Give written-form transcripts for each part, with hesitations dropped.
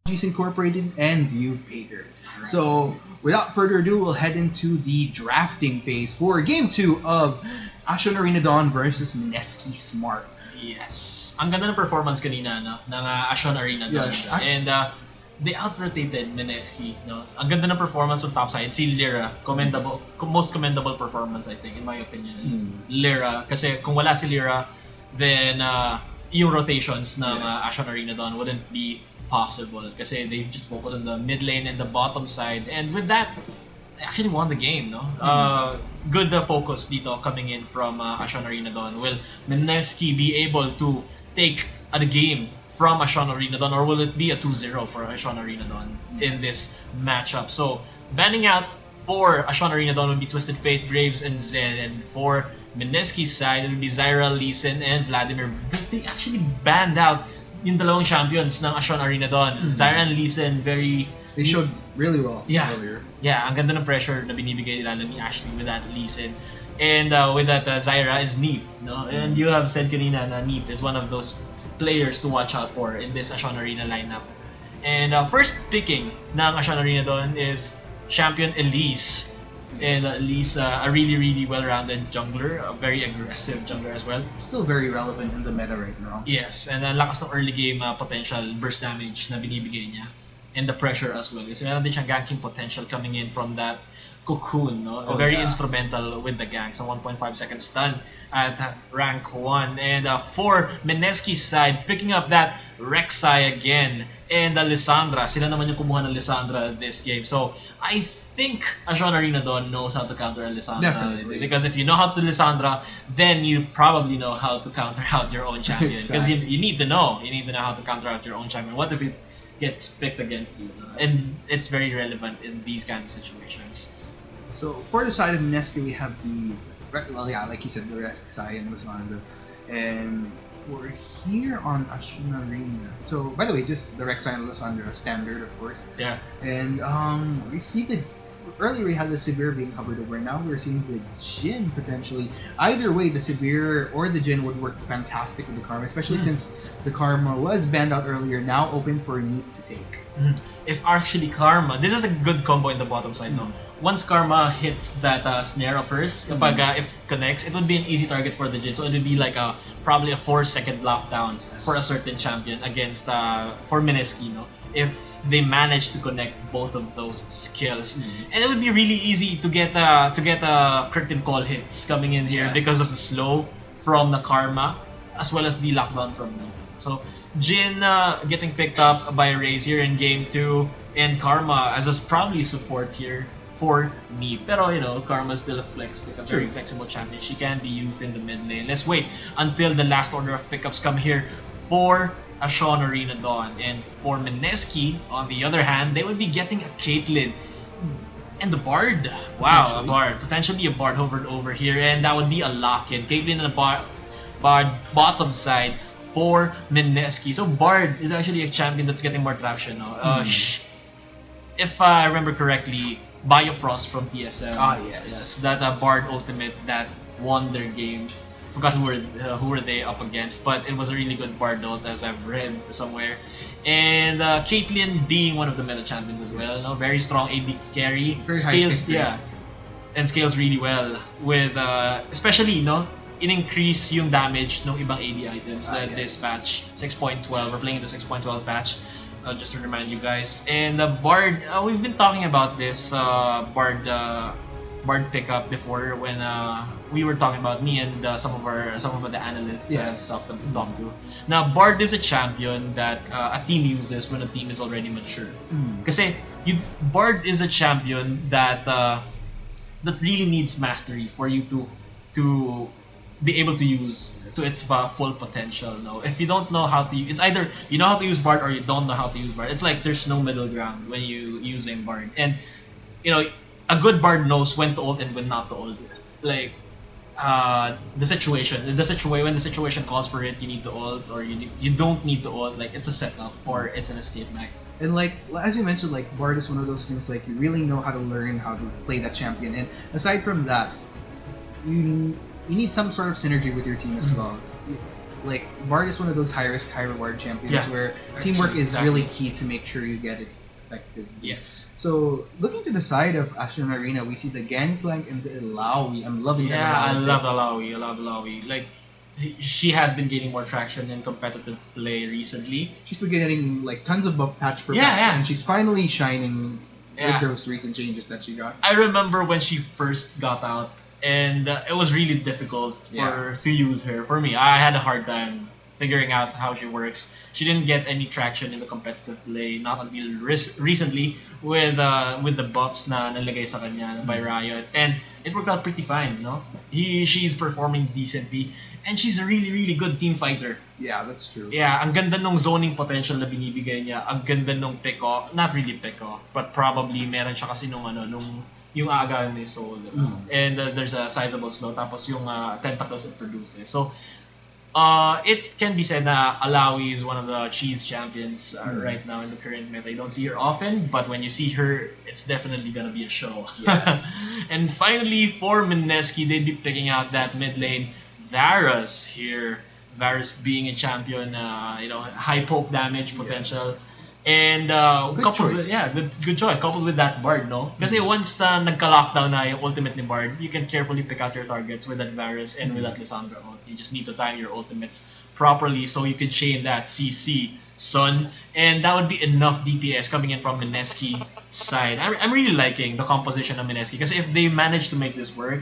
Incorporated and View Pager. So, without further ado, we'll head into the drafting phase for Game 2 of Acion Arena Dawn versus Mineski Smart. Yes. Ang ganda ng performance kanina, no? Ng Acion Arena doon. Yes. And they out-rotated Mineski, no? Ang ganda ng performance on top side. Si Lyra, most commendable performance, I think, in my opinion, is Lyra. Kasi kung wala si Lyra, then yung rotations ng Acion Arena doon wouldn't be possible. Kasi they just focus on the mid lane and the bottom side. And with that, they actually won the game, no? Good focus dito coming in from Acion Arena Dawn. Will Mineski be able to take the game from Acion Arena Dawn, or will it be a 2-0 for Acion Arena Dawn in this matchup? So, banning out for Acion Arena Dawn would be Twisted Fate, Graves, and Zen. And for Mineski's side, it would be Zyra, Lee Sin, and Vladimir. But they actually banned out yung dalawang champions ng Acion Arena Dawn. Zyra and Lee Sin, They showed really well earlier. Yeah, ang ganda ng pressure na binibigay nila ni Ashley with that Lee Sin. And with that, Zyra is Neep. No? And you have said kanina na Neep is one of those players to watch out for in this Acion Arena lineup. And first picking ng Acion Arena doon is champion Elise. And Elise, a really, really well-rounded jungler, a very aggressive jungler as well. Still very relevant in the meta right now. Yes, and lakas ng early game potential burst damage na binibigay niya. And the pressure as well. Kasi meron din siyang ganking potential coming in from that cocoon, no? Very instrumental with the ganks. A 1.5 second stun at rank 1. And for Mineski's side, picking up that Rek'Sai again. And Lissandra. Sila naman yung kumuha ng Lissandra this game. So, I think Acion Arena Dawn knows how to counter Lissandra. Definitely. Because if you know how to Lissandra, then you probably know how to counter out your own champion. Because you need to know. You need to know how to counter out your own champion. What if it gets picked against you? And it's very relevant in these kind of situations. So for the side of Mineski, we have like you said, the Rek'Sai and Lissandra, and we're here on Acion Arena. So by the way, just the Rek'Sai and Lissandra standard, of course. Yeah. And we see the earlier we had the Severe being covered over. Now we're seeing the Jhin potentially. Either way, the Severe or the Jhin would work fantastic with the Karma, especially since the Karma was banned out earlier. Now open for Neep to take. If actually Karma, this is a good combo in the bottom side, no? Once Karma hits that snare of hers, kapag if it connects, it would be an easy target for the Jhin. So it would be like probably a 4-second lockdown for a certain champion against for Mineski, no? If they manage to connect both of those skills, and it would be really easy to get curtain call hits coming in here because of the slow from the Karma as well as the lockdown from me. So Jhin getting picked up by Raze here in game 2, and Karma as a probably support here for me. Pero you know, Karma is still a very flexible champion. She can be used in the mid lane. Let's wait until the last order of pickups come here for Acion Arena Dawn. And for Mineski, on the other hand, they would be getting a Caitlyn and the Bard. Wow, a Bard. Potentially a Bard hovered over here, and that would be a lock-in. Caitlyn and a Bard bottom side for Mineski. So Bard is actually a champion that's getting more traction now. If I remember correctly, Biofrost from TSM. Yes, that Bard ultimate that won their game. Forgot who were they up against, but it was a really good Bard ult as I've read somewhere. And Caitlyn being one of the meta champions as well, no? Very strong AD carry, scales and scales really well with especially in-increase yung damage ng ibang AD items this patch 6.12. We're playing the 6.12 patch. Just to remind you guys. And Bard, we've been talking about this Bard pickup before when we were talking about me and some of the analysts talked to. Now Bard is a champion that a team uses when a team is already mature. Kasi Bard is a champion that that really needs mastery for you to be able to use to its full potential. No, if you don't know how to, it's either you know how to use Bard or you don't know how to use Bard. It's like there's no middle ground when you using Bard, and a good Bard knows when to ult and when not to ult. Like when the situation calls for it, you need to ult, or you don't need to ult. Like it's a setup or it's an escape mech. And like as you mentioned, like Bard is one of those things like you really know how to learn how to play that champion. And aside from that, you need some sort of synergy with your team as well. like Bard is one of those high risk, high reward champions Yeah, where actually, teamwork is exactly. really key to make sure you get it effective. Yes. So looking to the side of Acion Arena, we see the Gangplank and the Ilawi. I'm loving that Yeah, I Ilawi love pick. Alawi. I love Alawi. Like, she has been gaining more traction in competitive play recently. She's been getting like tons of buff patch per Yeah, patch, yeah. and she's finally shining with Yeah. those recent changes that she got. I remember when she first got out, and it was really difficult Yeah. to use her. For me, I had a hard time figuring out how she works. She didn't get any traction in the competitive play, not until recently with the buffs na nalagay sa kanya by Riot, and it worked out pretty fine. No, she's performing decently, and she's a really good team fighter. Yeah, that's true. Yeah, ang ganda nung zoning potential na binibigay niya. Ang ganda nung pick-off. Not really pick-off, but probably meron siya kasi nung yung aga ni Soul. Diba? And there's a sizable slow. Tapos yung tentacles it produces. So, it can be said na Alawi is one of the cheese champions right now in the current meta. You don't see her often, but when you see her, it's definitely gonna be a show. Yes. And finally, for Mineski, they'd be picking out that mid lane Varus here. Varus being a champion, high poke damage potential. And Good coupled choice. with, yeah, good choice. Coupled with that Bard, no? Kasi once nagka-lockdown na yung ultimate ni Bard, you can carefully pick out your targets with that Varus and with that Lissandra ult. You just need to time your ultimates properly so you can chain that CC, son. And that would be enough DPS coming in from Mineski side. I'm really liking the composition of Mineski because if they manage to make this work,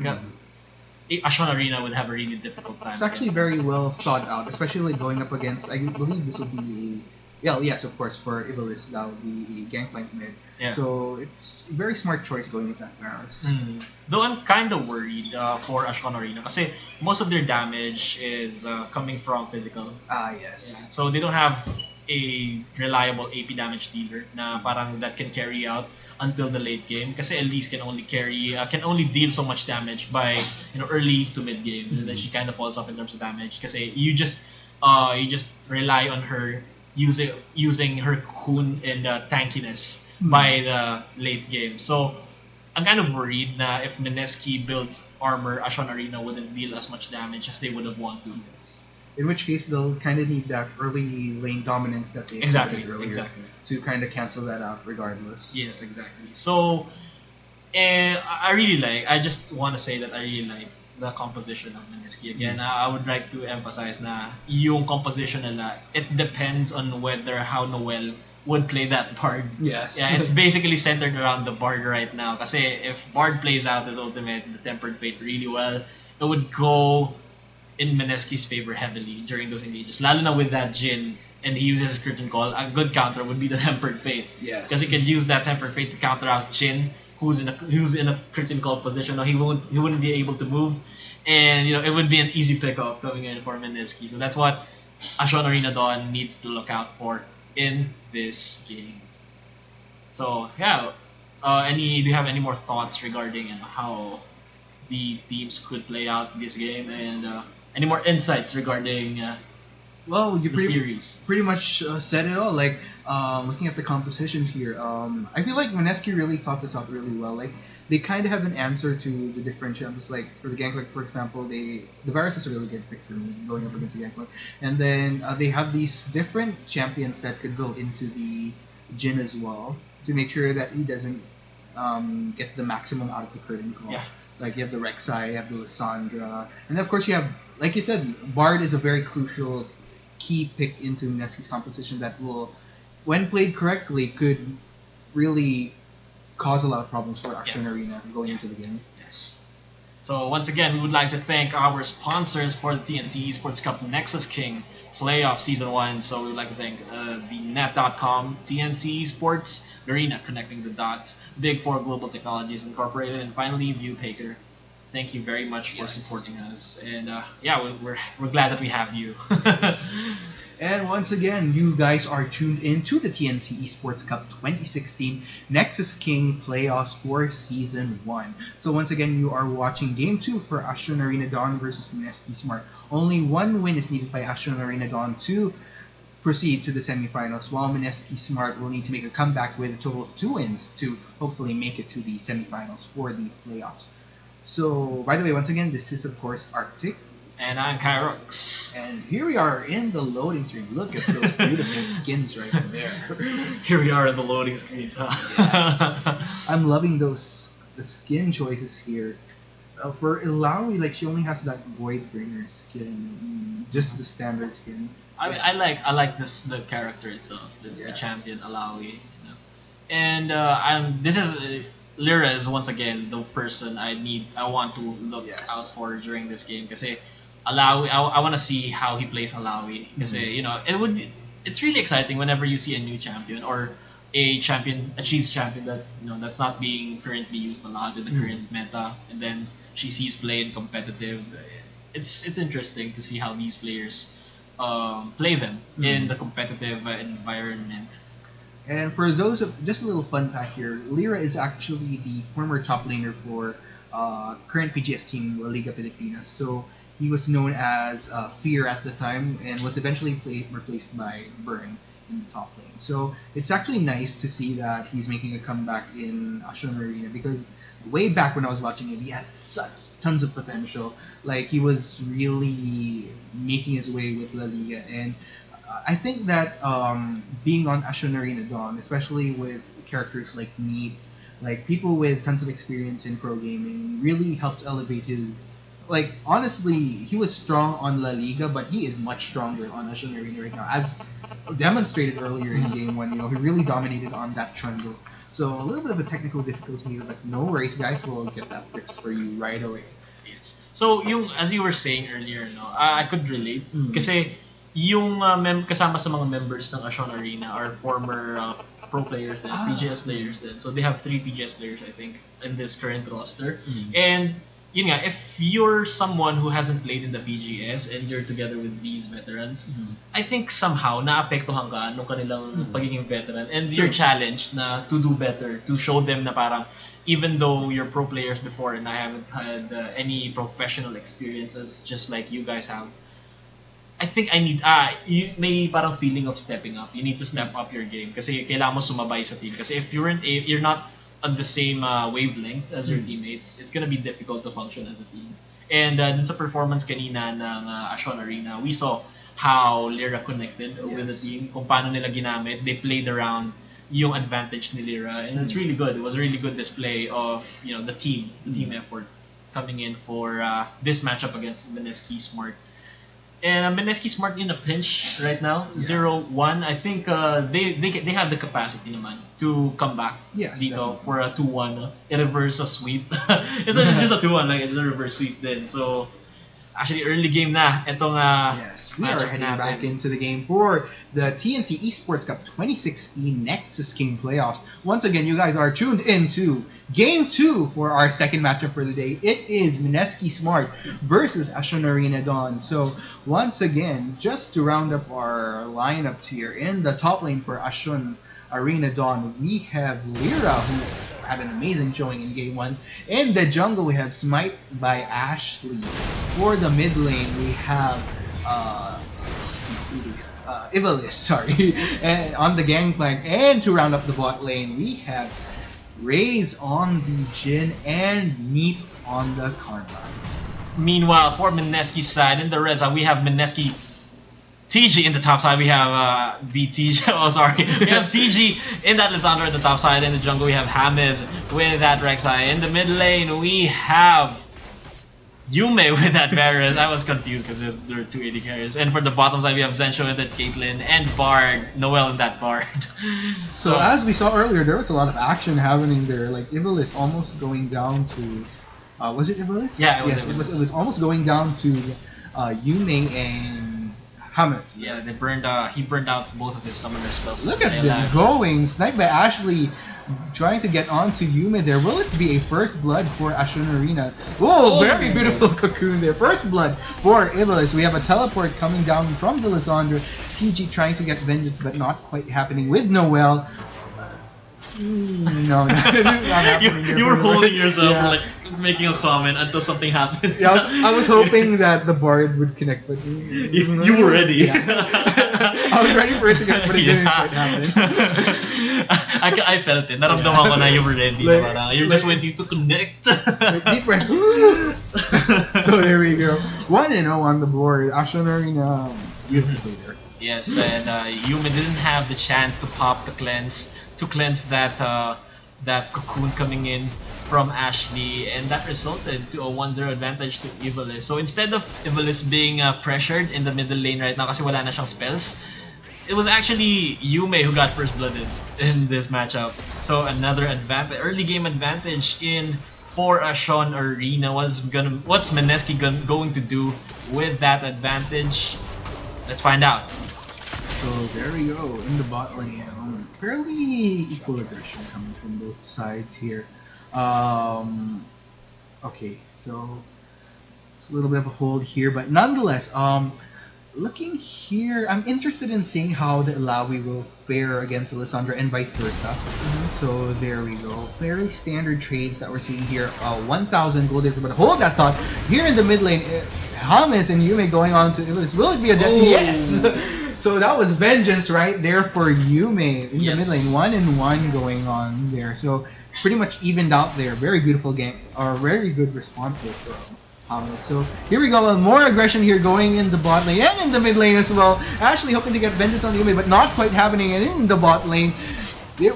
Acion Arena would have a really difficult time. It's actually against very well thought out, especially like going up against. I believe this will be yes, of course, for Ibelis, that would be a Gangplank mid. Yeah. So it's a very smart choice going with that Varus. Though I'm kind of worried for Acion Arena kasi most of their damage is coming from physical. Yes. Yeah. So they don't have a reliable AP damage dealer na parang that can carry out until the late game kasi Elise can only deal so much damage by early to mid game and then she kind of falls off in terms of damage kasi you just rely on her using her Kun and tankiness by the late game. So I'm kind of worried na if Mineski builds armor, Acion Arena wouldn't deal as much damage as they would have wanted to. In which case, they'll kind of need that early lane dominance that they Exactly, earlier exactly. to kind of cancel that out regardless. Yes, exactly. So, I just want to say that I really like the composition of Mineski. Again, I would like to emphasize na yung composition nila, it depends on how Noel would play that Bard. Yes. Yeah, it's basically centered around the Bard right now. Kasi if Bard plays out his ultimate, the Tempered Fate really well, it would go in Mineski's favor heavily during those engages. Lalo na with that Jin, and he uses his Curtain Call, a good counter would be the Tempered Fate. Yes. Because he could use that Tempered Fate to counter out Jin, who's in a Curtain Call position. No, he wouldn't be able to move, and it would be an easy pickup coming in for Mineski. So that's what Acion Arena Dawn needs to look out for in this game. So yeah, do you have any more thoughts regarding how the teams could play out this game, and any more insights regarding Well, you the series? pretty much said it all. Like, looking at the composition here, I feel like Mineski really thought this out really well. Like, they kind of have an answer to the different champions. Like, for the Gangplank, for example, the Varus is a really good pick for me going up against the Gangplank. And then they have these different champions that could go into the Jin as well to make sure that he doesn't get the maximum out of the Curtain Call. Yeah. Like, you have the Rek'Sai, you have the Lissandra, and then of course you have, like you said, Bard is a very crucial key pick into Mineski's composition that will, when played correctly, could really cause a lot of problems for Acion Arena going into the game. Yes. So once again, we would like to thank our sponsors for the TNC eSports Cup Nexus King Playoff Season 1. So we would like to thank the Net.com, TNC eSports, Arena Connecting the Dots, Big 4 Global Technologies Incorporated, and finally Viewpaker. Thank you very much for supporting us, and we're glad that we have you. And once again, you guys are tuned in to the TNC eSports Cup 2016 Nexus King Playoffs for Season 1. So once again, you are watching Game 2 for Acion Arena Dawn versus Mineski Smart. Only one win is needed by Acion Arena Dawn to proceed to the semifinals, while Mineski Smart will need to make a comeback with a total of 2 wins to hopefully make it to the semifinals for the playoffs. So, by the way, once again, this is of course Arctic And I'm Kyrox. And here we are in the loading screen. Look at those beautiful skins right there. Here we are in the loading screens, huh? Yes. I'm loving the skin choices here. For Ilawi, like she only has that Voidbringer skin, just the standard skin. I like the character itself, the champion Alawi. You know. And Lyra is once again the person I want to look out for during this game kasi Alawi I want to see how he plays Alawi kasi it's really exciting whenever you see a new champion or a cheese champion that that's not being currently used a lot in the current meta, and then she sees play in competitive. It's interesting to see how these players play them in the competitive environment. And for those just a little fun fact here, Lyra is actually the former top laner for current PGS team La Liga Pilipinas. So he was known as Fear at the time and was eventually replaced by Burn in the top lane. So it's actually nice to see that he's making a comeback in Acion Arena because way back when I was watching him, he had such tons of potential. Like he was really making his way with La Liga, and I think that being on Acion Arena Dawn, especially with characters like me, like people with tons of experience in pro gaming, really helped elevate his. Like honestly, he was strong on La Liga, but he is much stronger on Acion Arena right now, as demonstrated earlier in game one. He really dominated on that trundle. So a little bit of a technical difficulty here, but no worries, guys. We'll get that fixed for you right away. Yes. So as you were saying earlier, I could relate kasi yung kasama sa mga members ng Acion Arena are former pro players din, PGS players din. So they have 3 PGS players, I think, in this current roster. And yun nga, if you're someone who hasn't played in the PGS and you're together with these veterans, I think somehow naapektuhan ka nung kanilang pagiging veteran, and you're challenged na to do better, to show them na parang even though you're pro players before and I haven't had any professional experiences just like you guys have, I think I need may parang feeling of stepping up. You need to step up your game kasi kailangan mo sumabay sa team. Kasi if you're not on the same wavelength as your teammates, it's gonna be difficult to function as a team. And dun sa performance kanina ng Acion Arena, we saw how Lyra connected with the team, kung paano nila ginamit. They played around yung advantage ni Lyra, and it's really good. It was a really good display of the team effort coming in for this matchup against Mineski Smart. And Mineski Smart in a pinch right now, 0-1. I think they have the capacity naman to come back dito for a 2-1. A reverse sweep. it's just a 2-1, like it's a reverse sweep then. So actually early game na itong we are heading back into the game for the TNC eSports Cup 2016 Nexus King Playoffs. Once again, you guys are tuned into Game 2 for our second matchup for the day. It is Mineski Smart versus Acion Arena Dawn. So once again, just to round up our lineups here, in the top lane for Acion Arena Dawn, we have Lyra, who had an amazing showing in Game 1. In the jungle, we have Smite by Ashley. For the mid lane, we have Ivalice, sorry, and on the gangplank. And to round up the bot lane, we have Raze on the Jhin and Neep on the Karma. Meanwhile, for Mineski's side, in the red side, we have Mineski TG in the top side. We have BTG. Oh, sorry. We have TG in that Lissandra in the top side. In the jungle, we have Hamiz with that Rek'Sai. In the mid lane, we have Yume with that Varus. I was confused because there are 2 AD carriers. And for the bottom side, we have Zensho with that Caitlyn and Bard. Noelle in that Bard. So as we saw earlier, there was a lot of action happening there. Like Ivalice almost going down to, was it Ivalice? Yeah, it was. Yes, it was almost going down to Yume and Hamiz. Yeah, he burned out both of his summoner spells. Look at this going, sniped by Ashley. Trying to get onto Yume there. Will it be a first blood for Acion Arena? Oh, very beautiful cocoon there. First blood for Ivalice. We have a teleport coming down from the Lissandra. TG trying to get vengeance, but not quite happening with Noelle. No, not happening. You were holding yourself, like making a comment until something happens. Yeah, I was hoping that the Bard would connect, but you were ready. Yeah. I was ready for it to get, but it didn't quite happen. I felt it. Naramdaman ko na you were ready. Like- na parang, you're just like- waiting to connect. Deep breath. So there we go. 1-0 on the board. Acion Arena, beautiful there. Yes, and Yume didn't have the chance to pop the cleanse, to cleanse that that cocoon coming in from Ashley, and that resulted to a 1-0 advantage to Evilis. So instead of Evilis being pressured in the middle lane right now kasi wala na siyang spells, it was actually Yume who got first blooded in this matchup. So another advantage, early game advantage in for Acion Arena. What's Mineski going to do with that advantage? Let's find out. So there we go in the bot lane. Fairly equal aggression coming from both sides here. Okay, so it's a little bit of a hold here, but nonetheless, looking here, I'm interested in seeing how the Ilawi will fare against Alessandra and vice versa. So there we go. Fairly standard trades that we're seeing here. 1,000 gold is, but hold that thought. Here in the mid lane, James and Yume going on to will it be a death? Oh. Yes. So that was vengeance right there for Yume in the mid lane. 1-1 going on there. So pretty much evened out there. Very beautiful game, or very good response there from James. So here we go. More aggression here going in the bot lane and in the mid lane as well. Ashley hoping to get vengeance on Yume, but not quite happening. And in the bot lane, there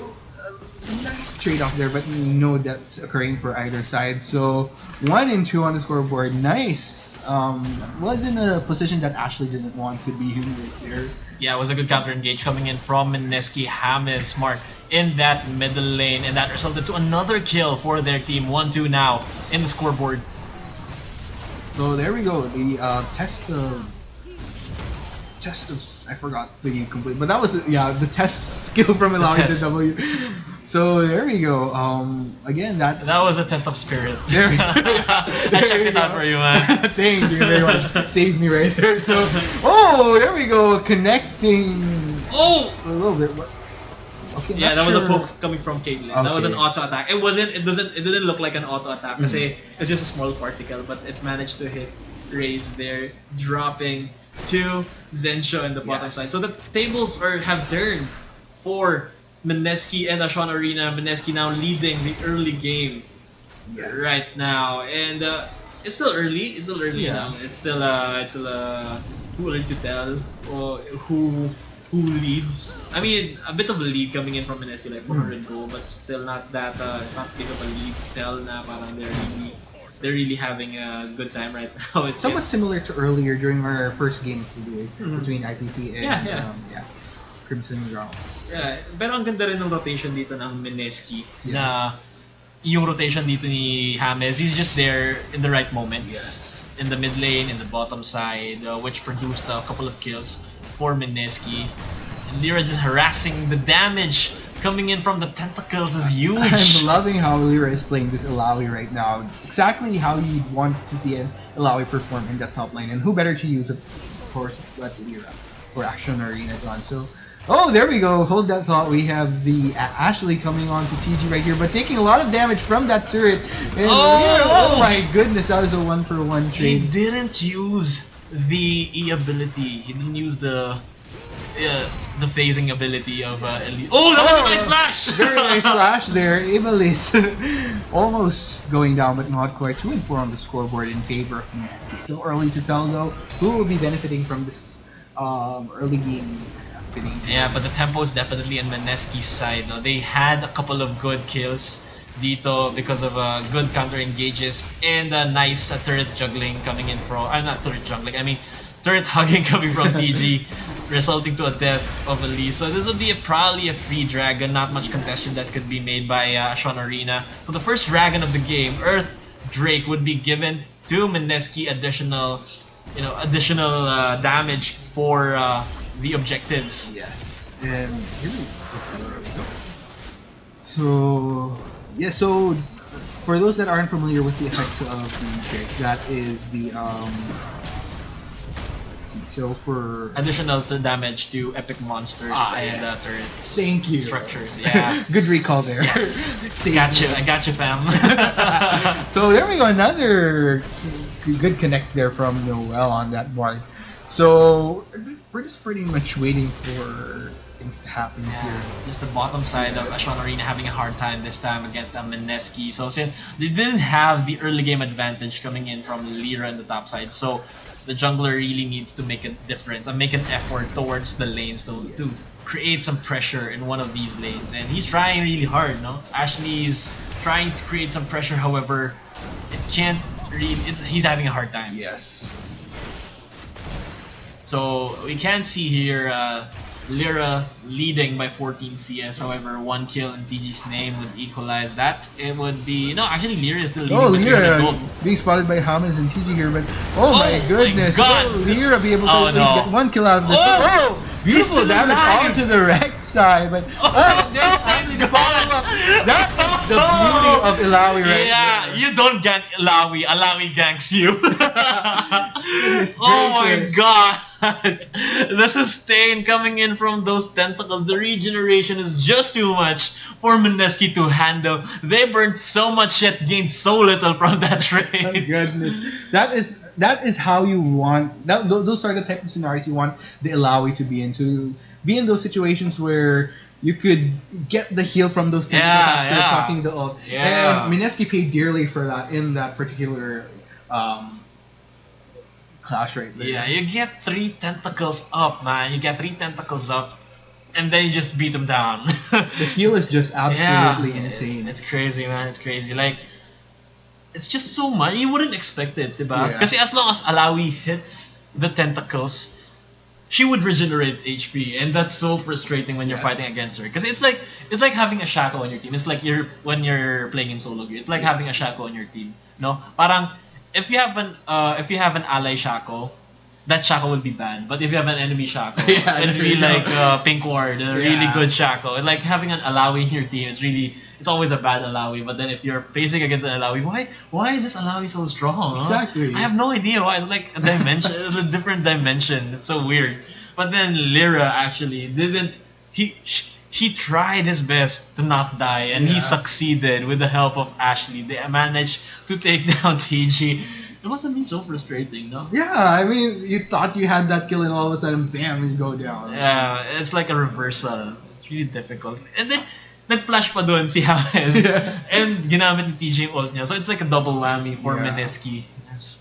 nice trade off there, but no deaths occurring for either side. So 1-2 on the scoreboard. Nice. Was in a position that Ashley didn't want to be right there. Yeah, it was a good counter engage coming in from Mineski. James smart in that middle lane, and that resulted to another kill for their team. 1-2 now in the scoreboard. So there we go. The test of I forgot the complete, but that was the test skill from Ilawi to W. So there we go. Again, that was a test of spirit. There we go. I checked it out for you, man. Thank you very much. Saved me right there. So there we go. Connecting. Oh, a little bit. Okay, yeah, that was sure. a poke coming from Caitlyn. That was an Okay. auto attack. It didn't look like an auto attack kasi it's just a small particle, but it managed to hit Raze there, dropping to Zensho in the bottom side. So the tables have turned for Mineski and Acion Arena. Mineski now leading the early game right now, and it's still early. It's still early now. It's still too early to tell who leads. I mean, a bit of a lead coming in from Mineski, like 400 gold, but still not that not big of a lead to tell na parang they're really having a good time right now. It's Somewhat similar to earlier during our first game between IPP and Crimson Ground. Yeah, pero ang ganda rin ng rotation dito ng Mineski na yung rotation dito ni James, he's just there in the right moments. In the mid lane, in the bottom side, which produced a couple of kills for Mineski. And Lyra just harassing the damage coming in from the tentacles is huge. I'm loving how Lyra is playing this Ilawi right now. Exactly how you'd want to see an Ilawi perform in the top lane. And who better to use it, of course, that's Lyra for Acion Arena on. So there we go. Hold that thought. We have the Ashley coming on to TG right here, but taking a lot of damage from that turret. And oh my goodness, that was a 1-for-1 trade. He didn't use the E ability. He didn't use the phasing ability of Elite. Oh, that was a nice flash! Very nice flash there. Evilis almost going down, but not quite. 2-4 on the scoreboard in favor of Mineski. Still early to tell though who will be benefiting from this early game. Yeah, but the tempo is definitely on Mineski's side. No? They had a couple of good kills dito because of good counter engages and nice turret juggling coming in from. Not turret juggling. I mean turret hugging coming from TG, resulting to a death of Elise. So this would be probably a free dragon. Not much contestation that could be made by Acion Arena. So the first dragon of the game, Earth Drake, would be given to Mineski. Additional damage for the objectives. Yes. And here we go. So for those that aren't familiar with the effects of the trick, that is the so for additional damage to epic monsters and turrets. Thank you. Structures. Yeah. Good recall there. Yes. I got you, fam. So there we go. Another good connect there from Noel on that board. So we're just pretty much waiting for things to happen here. Just the bottom side of Acion Arena having a hard time this time against the Mineski. So since they didn't have the early game advantage coming in from Lyra in the top side, so the jungler really needs to make a difference and make an effort towards the lanes to create some pressure in one of these lanes. And he's trying really hard, no? Ashley is trying to create some pressure, however, it can't really, he's having a hard time. Yes. So we can see here Lyra leading by 14 CS, however 1 kill in TG's name would equalize that. It would be, no, actually Lyra is still leading Oh, with 300 Lyra gold. being spotted by Hamas and TG here, but oh my goodness, my God. will Lyra be able to Oh, at least no. get 1 kill out of this? Oh, beautiful still damage alive. onto the right side, but there's actually the follow-up. That is the beauty of Ilawi right Yeah, there. you don't gank Alawi, Alawi ganks you. Goodness Oh my gracious. god! The sustain coming in from those tentacles, the regeneration is just too much for Mineski to handle. They burned so much yet gained so little from that Oh trade. goodness, that is how you want. Those are the type of scenarios you want the Ilawi to be in. To be in those situations where you could get the heal from those tentacles after Yeah. talking the ult. Yeah. And Mineski paid dearly for that in that particular clash right there. Yeah, you get 3 tentacles up, man. You get 3 tentacles up, and then you just beat them down. The heal is just absolutely insane. It's crazy, man. It's crazy. Like, it's just so much. You wouldn't expect it, diba? Yeah. Kasi as long as Alawi hits the tentacles, she would regenerate HP, and that's so frustrating when you're Yes. fighting against her. Because it's like having a Shaco on your team. It's like when you're playing in solo gear. It's like having a Shaco on your team. No, parang if you have an ally Shaco, that Shaco will be banned. But if you have an enemy Shaco, Yeah, it'd there be you go. like Pink Ward, a really Yeah. good Shaco. Like having an Alawi in your team, it's always a bad Alawi. But then if you're facing against an Alawi, why is this Alawi so strong? huh? Exactly. I have no idea why. It's like a dimension, it's a different dimension. It's so weird. But then Lyra actually didn't. He tried his best to not die, and he Yeah. succeeded with the help of Ashley. They managed to take down TG. It must have been so frustrating, no? Yeah, I mean, you thought you had that kill and all of a sudden, bam, you go down. Yeah, it's like a reversal. It's really difficult. And then, nag-flash pa doon si James. Yeah. And ginamit ni TJ ult niya. So it's like a double whammy for Yeah. Mineski. It's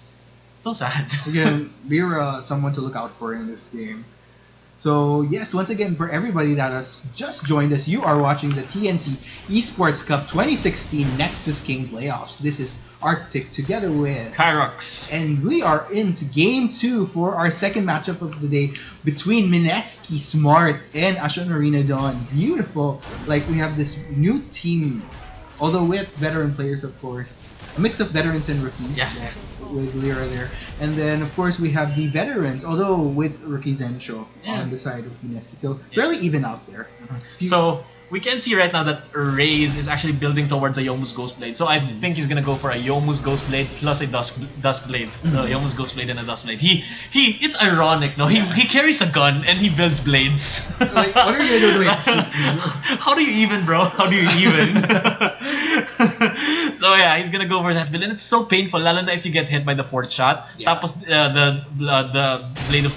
so sad. Again, Lyra, someone to look out for in this game. So yes, once again, for everybody that has just joined us, you are watching the TNC eSports Cup 2016 Nexus King Playoffs. This is Arctic together with Kyrox. and we are into game 2 for our second matchup of the day between Mineski Smart and Acion Arena Dawn. Beautiful. Like, we have this new team, although with veteran players, of course. A mix of veterans and rookies. Yeah. With Lyra there. And then, of course, we have the veterans, although with rookies and show Yeah. on the side of Mineski. So, fairly even out there. So we can see right now that Raze is actually building towards a Yomu's Ghost Blade. So I think he's gonna go for a Yomu's Ghost Blade plus a Dusk Blade. Yomu's Ghost Blade and a Dusk Blade. It's ironic, no? He carries a gun and he builds blades. Like, what are you gonna do? Like, How do you even, bro? How do you even? So yeah, he's gonna go for that build, and it's so painful, lalo na if you get hit by the 4th shot. Yeah. Tapos the Blade of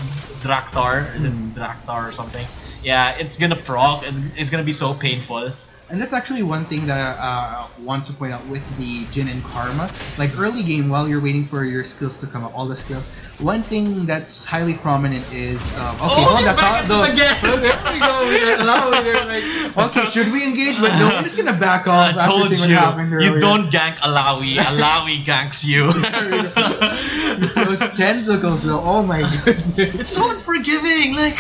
Draktar, or the Draktar or something. Yeah, it's gonna proc. It's gonna be so painful. And that's actually one thing that I want to point out with the Jin and Karma. Like, early game, while you're waiting for your skills to come up, all the skills, one thing that's highly prominent is okay, hold you're on, back at it again. there we go. We're like, okay, should we engage? But no, we're just gonna back off I after told seeing what you, happened earlier. you don't gank Alawi. Alawi ganks you. Those tentacles, though. Oh my goodness. It's so unforgiving. Like,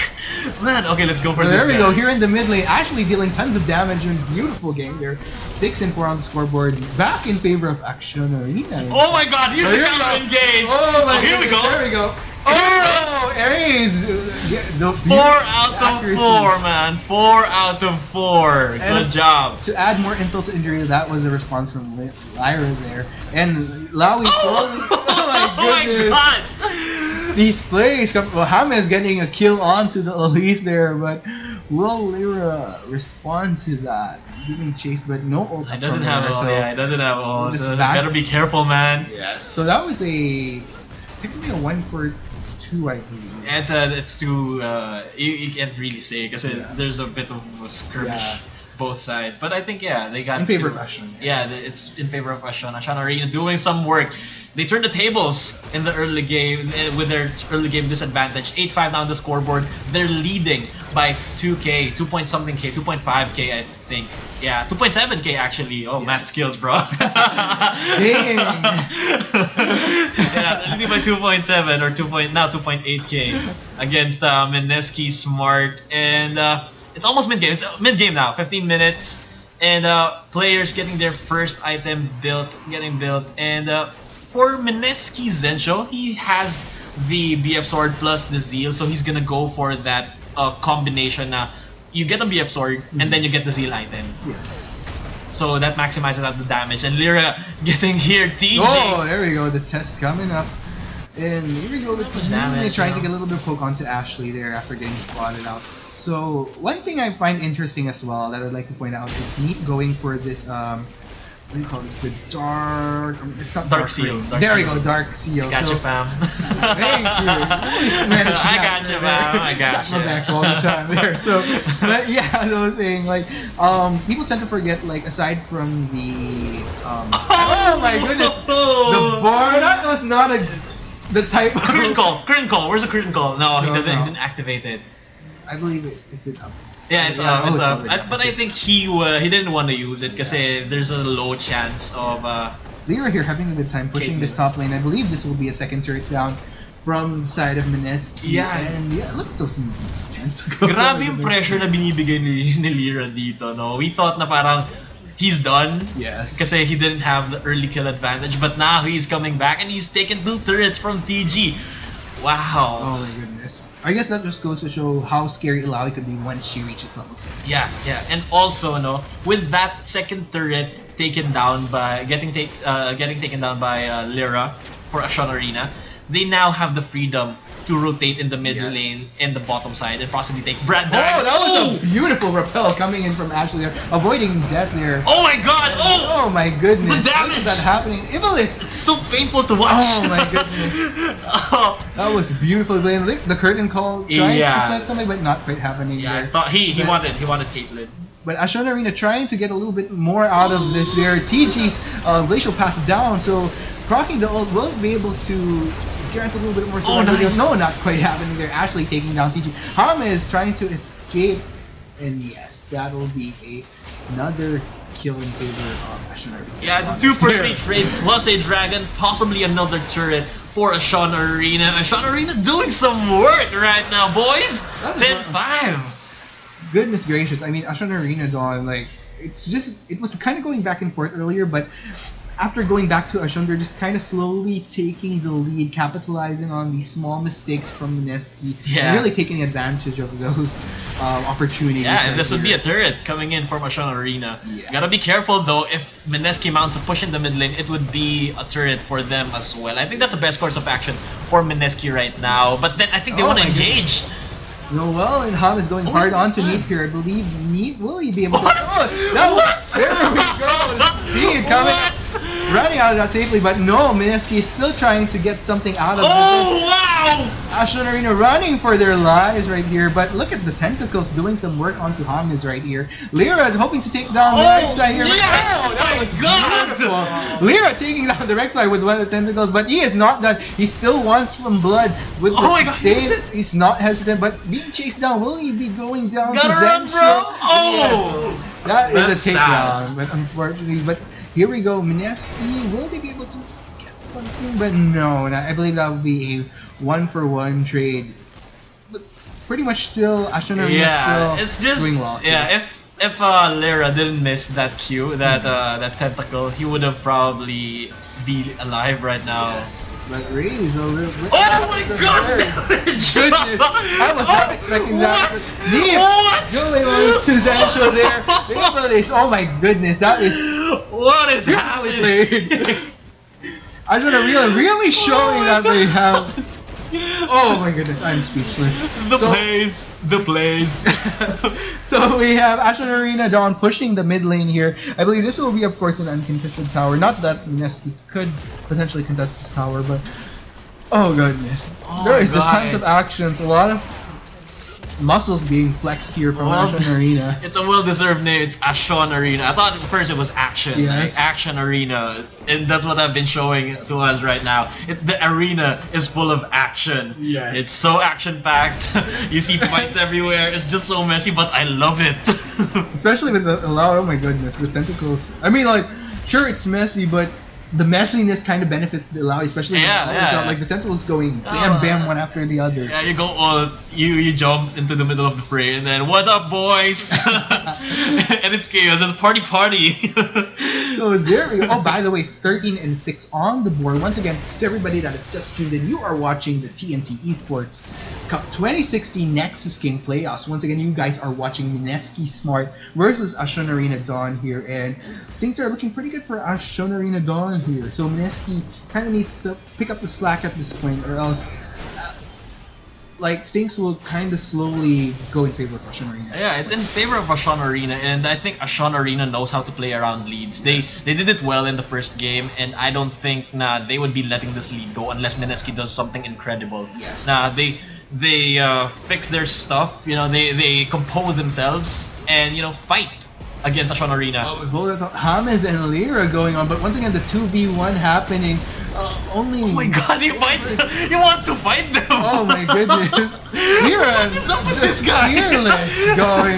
man. Okay, let's go for So this. there we guy. go. Here in the mid lane, actually dealing tons of damage and beautiful game there. 6 and 4 on the scoreboard. Back in favor of Acion Arena. Oh my God! Here's the Here we counter go. engage. Oh my here we goodness, go. There we go. Oh, Aries! Yeah, the 4 out of accuracy. 4, man. 4 out of 4. Good And- job. To add more insult to injury, that was the response from Lyra there. And Lawi slowly. Oh my goodness! God! These plays come. Well, James getting a kill onto the Elise there, but will Lyra respond to that? Giving chase, but no ult. It doesn't from have her, all. so- Yeah, it doesn't have all. This So back- better be careful, man. Yes. So that was technically a 1-for-2 2, I believe. It's too you can't really say because there's a bit of a skirmish both sides. But I think they got in favor of Acion. Yeah, it's in favor of Acion. Acion Arena doing some work. They turned the tables in the early game with their early game disadvantage. 8-5 down the scoreboard. They're leading by 2K, 2 point something K, 2.5K I think. Yeah, 2.7K actually. Oh, math skills, bro. Dang. Yeah, leading by 2.7 or 2.8K against Mineski, Smart, and it's almost mid game. It's mid game now. 15 minutes, and players getting their first item getting built, and for Mineski Zensho, he has the BF Sword plus the Zeal, so he's gonna go for that combination. You get a BF Sword and then you get the Zeal item. Yes. So that maximizes out the damage. And Lyra getting here, TJ. Oh, there we go. The test coming up. And here we go with damage, trying to get a little bit of poke onto Ashley there after getting spotted out. So one thing I find interesting as well that I'd like to point out is Neat going for this what do you call it? The dark. It's not Dark Seal. There we go, Dark Seal. Gotcha, fam. Thank you. I gotcha, fam. I Got my gotcha. back all the time there. So, but yeah, I was saying like, people tend to forget like aside from the oh my goodness, the bar that was not the type of Curtain call. Where's the curtain call? No, he No, doesn't. no. He didn't activate it. I believe it's up. Yeah, it's Yeah, up. It's oh, up. it's up. But I think he didn't want to use it because there's a low chance of. Lyra here having a good time pushing this top lane. I believe this will be a second turret down from the side of Mineski. Yeah. And yeah, look at those tentacles. Grabe yung pressure na binibigay ni Lyra dito, no? We thought na parang he's done. Yeah. Kasi he didn't have the early kill advantage, but now he's coming back and he's taken 2 turrets from TG. Wow. Oh my goodness. I guess that just goes to show how scary Ilaoi could be once she reaches level 6. Yeah. And also, no, with that second turret taken down by getting taken down by Lyra for Acion Arena, they now have the freedom to rotate in the mid lane in the bottom side and possibly take Brad. Oh, that was a beautiful rappel coming in from Ashley there, avoiding death there. Oh my god! Oh my goodness! The damage! Look at that happening. Ivalice! It's so painful to watch. Oh my goodness! That was beautiful. The curtain call trying to slap something, but not quite happening Yeah, I there. thought he wanted Caitlyn. But Acion Arena trying to get a little bit more out of this there. TG's glacial path down, so proccing the ult will be able to grant a little bit more survival. Nice. No, not quite happening there. Ashley taking down TG. Hama is trying to escape, and yes, that will be another kill in favor of Acion Arena. Yeah, it's a 2 for 3 trade plus a dragon, possibly another turret for Acion Arena. Acion Arena doing some work right now, boys. 10-5. Goodness gracious! I mean, Acion Arena Dawn, like it was kind of going back and forth earlier, but after going back to Acion, they're just kind of slowly taking the lead, capitalizing on these small mistakes from Mineski, and really taking advantage of those opportunities. Yeah, and this would be a turret coming in from Acion Arena. Yes. Gotta be careful though, if Mineski mounts a push in the mid lane, it would be a turret for them as well. I think that's the best course of action for Mineski right now, but then I think they want to engage. Noel and Ham is going hard onto Neat here. I believe Neat will he be able to. There we go! Speed coming, running out of that safely, but no, Mineski is still trying to get something out of this. Wow! Acion Arena running for their lives right here, but look at the tentacles doing some work onto Hamis right here. Lyra is hoping to take down the right side here. That was beautiful. Lyra taking down the right side with one of the tentacles, but he is not done. He still wants some blood. With he's not hesitant, but being chased down. Will he be going down to run, Zensho? bro! Yes. That is a sad. takedown, but unfortunately, here we go. Mineski will they be able to get something? But no, I believe that would be a 1-for-1 trade. But pretty much still, Acion Arena still it's just doing well. if Lyra didn't miss that Q, that tentacle, he would have probably be alive right now. Yes. But Ray's a little bit. Oh my god! Goodness! I was not expecting that. Going on to Zensho there. Oh my goodness, that is. What is happening? Acion Arena really showing that they have. Oh my goodness, I'm speechless. The plays. So we have Acion Arena Dawn pushing the mid lane here. I believe this will be, of course, an uncontested tower. Not that Mineski could potentially contest this tower, but Oh goodness. Oh There my is just God. tons of actions, a lot of muscles being flexed here from Well, Acion Arena. It's a well-deserved name. It's Acion Arena. I thought at first it was Action, Yes. like Action Arena, and that's what I've been showing to us right now. The arena is full of action. Yes. It's so action-packed. You see fights everywhere. It's just so messy, but I love it. Especially with the oh my goodness, the tentacles. I mean, like, sure it's messy, but the messiness kind of benefits the Alawi, especially when Yeah, the yeah. shot, like the tentacles going bam bam one after the other. Yeah, you go all you jump into the middle of the fray and then what's up, boys? And it's chaos. It's party. So there we go. Oh, by the way, 13-6 on the board. Once again, to everybody that has just tuned in, you are watching the TNC eSports Cup 2016 Nexus King playoffs. Once again, you guys are watching Mineski Smart versus Acion Arena Dawn here, and things are looking pretty good for Acion Arena Dawn here. So Mineski kind of needs to pick up the slack at this point, or else like things will kind of slowly go in favor of Acion Arena. Yeah, it's in favor of Acion Arena, and I think Acion Arena knows how to play around leads. They did it well in the first game, and I don't think they would be letting this lead go unless Mineski does something incredible. Yes. They fix their stuff. You know, they compose themselves and fight against Acion Arena. Oh, with both James and Lyra going on, but once again the 2v1 happening. Only. Oh my God, he wants to fight them. Oh my goodness. Lyra What is up with this guy? fearless going.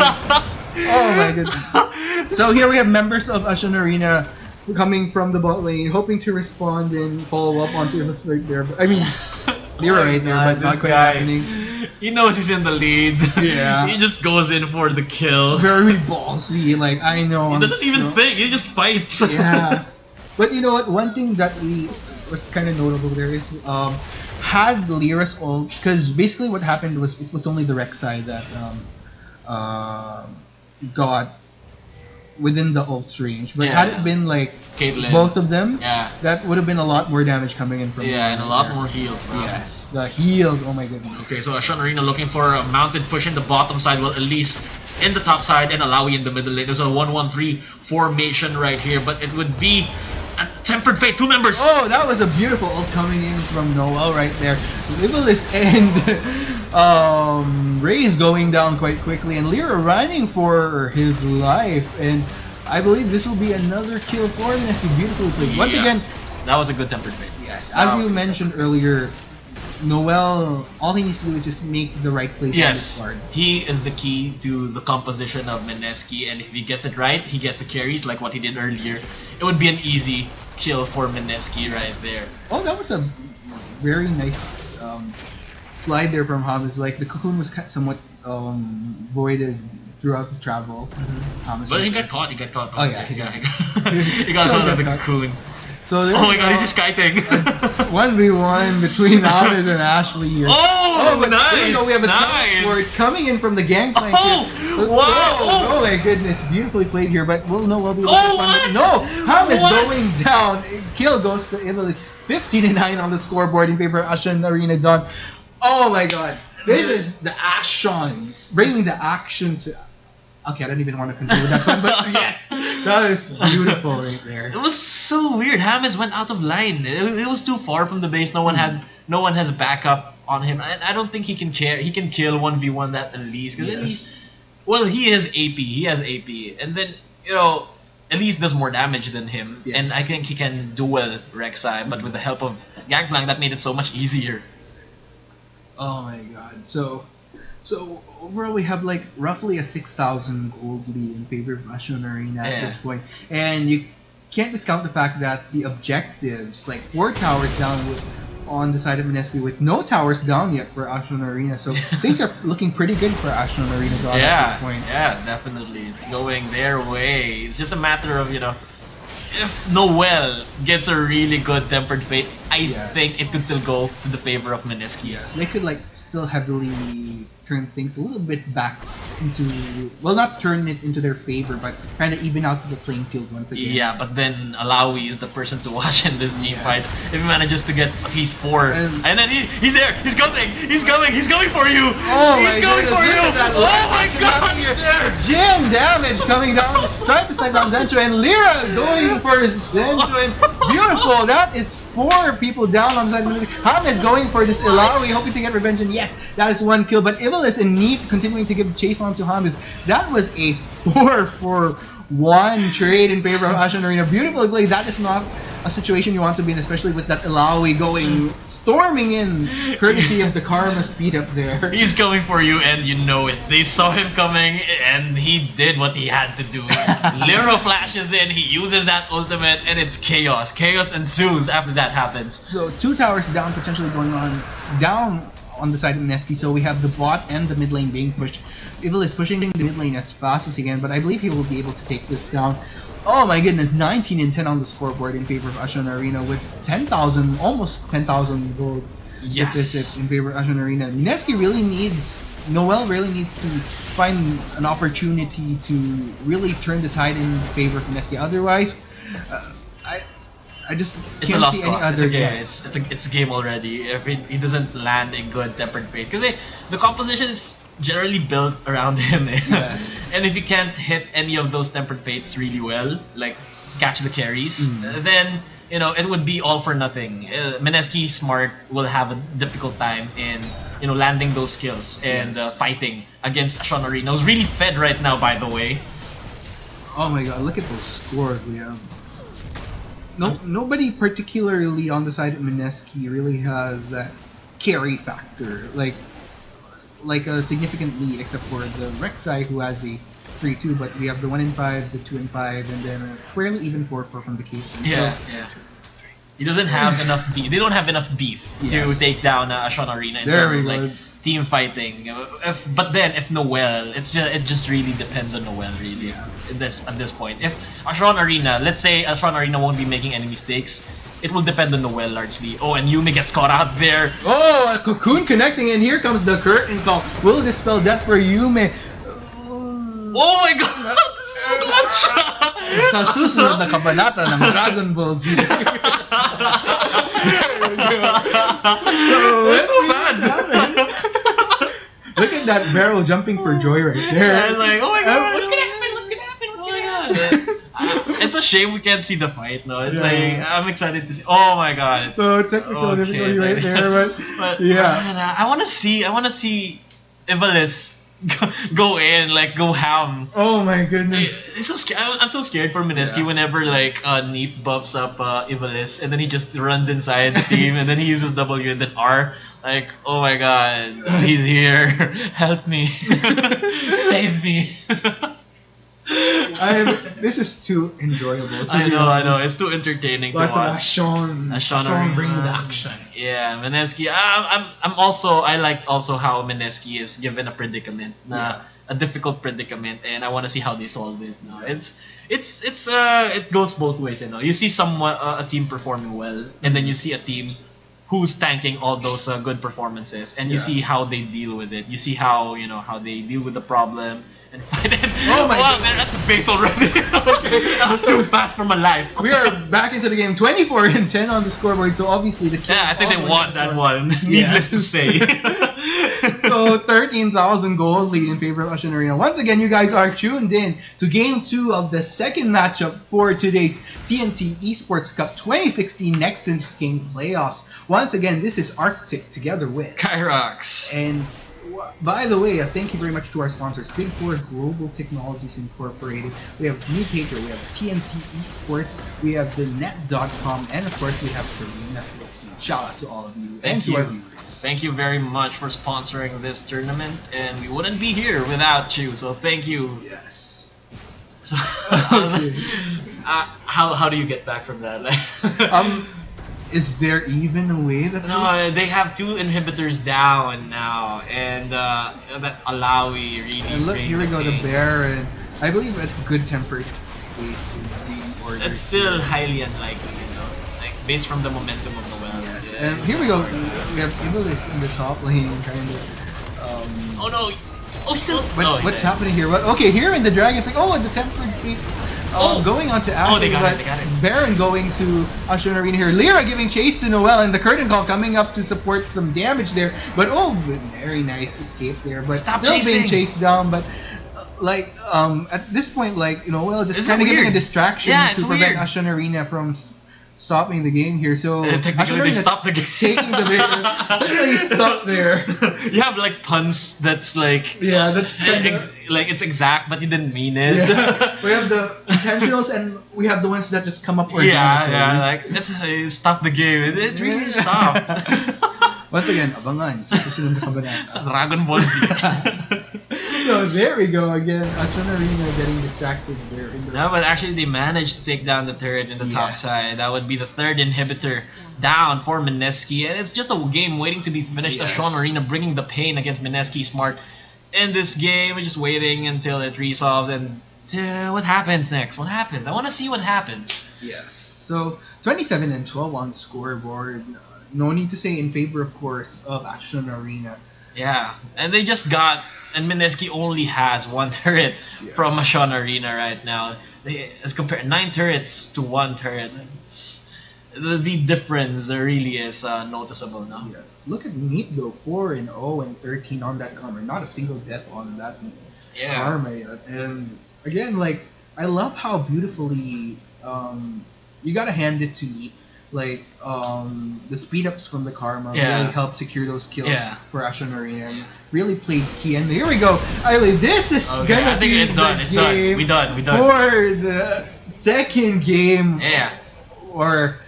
Oh my goodness. So here we have members of Acion Arena coming from the bot lane, hoping to respond and follow up onto it right there. But, I mean, Lyra right there, but not this quite guy. happening. He knows he's in the lead. Yeah. He just goes in for the kill. Very ballsy, like I know. He doesn't even think. He just fights. Yeah. But you know what? One thing that was kind of notable there is had Lyra's ult, because basically what happened was it was only the Rek'Sai that got within the ult's range. But had it been like Caitlyn. both of them, Yeah. that would have been a lot more damage coming in from Yeah, them and a lot there. more heals, bro. Yes, the heals. Oh my goodness. Okay, so Acion Arena looking for a mounted push in the bottom side, well, at least in the top side, and Alawi in the middle lane. There's a 1-1-3 formation right here, but it would be a Tempered Fate, 2 members. Oh, that was a beautiful ult coming in from Noel right there. Liverless and Ray is going down quite quickly, and Lyra running for his life. And I believe this will be another kill for him. That's beautifully played. Once Yeah. again, That was a good Tempered Fate. yes, That as was you a good mentioned earlier, Noel, all he needs to do is just make the right plays on Yes, this card. he is the key to the composition of Mineski, and if he gets it right, he gets the carries like what he did earlier. It would be an easy kill for Mineski right there. Oh, that was a very nice slide there from James. Like the cocoon was somewhat voided throughout the travel. James But right he there. got caught. Oh, yeah, he got- he got caught with the got caught. cocoon. So Oh my God, he's just kiting. 1v1 between James and Ashley here. Oh, but nice, there you go, we have a nice. teleport coming in from the gangplank. Oh, here. wow. Oh my goodness, beautifully played here, but we'll be able to Oh, respond. what? No, James What? going down. Kill goes to Italy. 15-9 on the scoreboard in favor of Acion Arena Dawn. Oh my God, this is the Acion bringing the action to. Okay, I don't even want to continue that one, but yes, that is beautiful right there. It was so weird. James went out of line. It was too far from the base. No one has a backup on him. I don't think he can kill 1v1 that at least, because at least, well, he has AP. He has AP, and then at least does more damage than him. Yes. And I think he can duel Rek'Sai, but with the help of Gangplank, that made it so much easier. Oh my God. So overall we have like roughly a 6,000 gold lead in favor of Acion Arena at this point. And you can't discount the fact that the objectives, like 4 towers down on the side of Mineski with no towers down yet for Acion Arena. So things are looking pretty good for Acion Arena Dawn at this point. Yeah, definitely. It's going their way. It's just a matter of, if Noel gets a really good Tempered Fate, I think it could still go to the favor of Mineski. They could like still heavily turn things a little bit back into, well, not turn it into their favor, but kind of even out the playing field once again. Yeah, but then Alawi is the person to watch in these team fights. If he manages to get at least 4, and then he's there, he's coming for you. Oh He's my going goodness, for you. look at that Oh my light God! here. Jam damage coming down, trying to snipe down Zencho, and Lyra going for Zencho, and beautiful. That is 4 people down on the side of the Ham is going for this Ilawi, hoping to get revenge, and yes, that is 1 kill. But Ivalis and Neat continuing to give chase on to Ham. That was a 4-for-1 trade in favor of Acion Arena. Beautifully played. That is not a situation you want to be in, especially with that Ilawi going storming in, courtesy of the Karma speed up there. He's coming for you, and you know it. They saw him coming, and he did what he had to do. Lero flashes in, he uses that ultimate, and it's chaos. Chaos ensues after that happens. So 2 towers down, potentially going down on the side of Mineski. So we have the bot and the mid lane being pushed. Evil is pushing the mid lane as fast as he can, but I believe he will be able to take this down. Oh my goodness, 19 and 10 on the scoreboard in favor of Acion Arena with 10,000, almost 10,000 gold. Yes. In favor of Acion Arena. Mineski really needs, Noel really needs to find an opportunity to really turn the tide in favor of Mineski. Otherwise, I just can't see any other guess. It's a game already. If he doesn't land a good tempered fate, because the composition is generally built around him, Yes. and if you can't hit any of those tempered fates really well, like catch the carries, then it would be all for nothing. Mineski Smart will have a difficult time in landing those kills and fighting against Acion Arena, who's really fed right now, by the way. Oh my god, look at those scores we have. Nobody particularly on the side of Mineski really has that carry factor, like a significant lead, except for the Rek'Sai, who has the 3-2, but we have the 1-5, the 2-5, and then a fairly even 4-4 from the case. Yeah. He doesn't have enough beef. They don't have enough beef to take down Acion Arena in terms of team fighting. But then if Noel, it just really depends on Noel really at this point. If Acion Arena, let's say Acion Arena won't be making any mistakes, it will depend on Noel largely. Oh, and Yume gets caught out there. Oh, a Cocoon connecting, and here comes the curtain call. Will dispel death for Yume. Oh my god! This is a one shot! Sa susunod na kabanata ng Dragon Ball Z. That's so bad! Look at that barrel jumping for joy right there. Yeah, it's like, oh my god! What's gonna happen? What's gonna happen? What's gonna happen? It's a shame we can't see the fight, no? It's like, I'm excited to see. Oh my god. So technical difficulty right there, but yeah. Man, I wanna see Ivalis go in, like go ham. Oh my goodness. It's so I'm so scared for Mineski whenever like Neep buffs up Ivalis, and then he just runs inside the team, and then he uses W and then R. Like, oh my god, he's here. Help me. Save me. This is too enjoyable. I know. It's too entertaining to watch. Acion bring the action. Yeah, Mineski. I like also how Mineski is given a predicament, a difficult predicament, and I want to see how they solve it. No, it goes both ways. You see a team performing well, and then you see a team who's tanking all those good performances, and you see how they deal with it. You see how how they deal with the problem. And fight it. Oh my god, they're at the base already. That was too fast for my life. We are back into the game, 24 and 10 on the scoreboard, so obviously the I think they won that one. Needless to say. So 13,000 gold lead in favor of Acion Arena. Once again, you guys are tuned in to Game 2 of the second matchup for today's TNC eSports Cup 2016 Nexus Game Playoffs. Once again, this is Arctic together with Kyrox. And by the way, thank you very much to our sponsors, Big Four Global Technologies Incorporated. We have New Pager, we have TNC eSports, we have the Net.com, and of course we have Serena Filson. Shout out to all of you and to our viewers. Thank you very much for sponsoring this tournament, and we wouldn't be here without you, so thank you. Yes. So, how do you get back from that? Is there even a way that... No, they have 2 inhibitors down now, and that Alawi really... And look, here we go, the Baron. I believe it's good tempered state in the order. It's still highly unlikely, like based from the momentum of the well. Yes. And here we go, we have Ivalis in the top lane, kind of... Oh no! Oh, still... What's happening here? Okay, here in the Dragon thing, the tempered fate... going on to Acion, they got it. Baron going to Acion Arena here. Lyra giving chase to Noel, and the curtain call coming up to support some damage there. But very nice escape there. But Stop still chasing. being chased down. But at this point, Noel just kind of giving a distraction to prevent Acion Arena from stopping the game here. So Technically, they stopped the game. taking the they stopped there. You have like puns that's like That's like it's exact, but you didn't mean it. Yeah. We have the intentionals and we have the ones that just come up organically. Like let's say stop the game. It really stopped. Once again, abangan sa susunod na kabanata. Sa Dragon Ball Z. So there we go again. Acion Arena getting distracted there. No, but actually they managed to take down the turret in the top side. That would be the third inhibitor down for Mineski. And it's just a game waiting to be finished. Acion Arena bringing the pain against Mineski Smart in this game. We're just waiting until it resolves. And what happens next? What happens? I want to see what happens. Yes. So 27 and 12 on the scoreboard. No need to say in favor, of course, of Acion Arena. Yeah, and they just got, and Mineski only has one turret from Acion Arena right now. As compared 9 turrets to 1 turret, the difference really is noticeable now. Yes. Look at Neat though, 4-0 and 13 on that Karma. Not a single death on that Karma yet. And again, like I love how beautifully you gotta hand it to Neat. Like the speed ups from the Karma really helped secure those kills for Acion Arena and really played key. And here we go. This is gonna be it's done. It's done. We done. For the second game. Or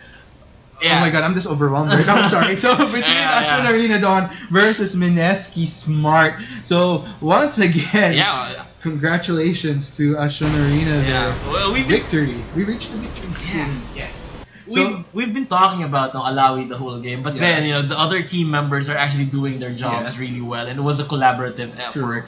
oh my god, I'm just overwhelmed right now. I'm sorry. So between Acion Arena Dawn versus Mineski Smart. So once again, congratulations to Acion Arena. Well, victory. We reached the victory screen. Yes. We've been talking about Alawi the whole game, but then the other team members are actually doing their jobs really well, and it was a collaborative effort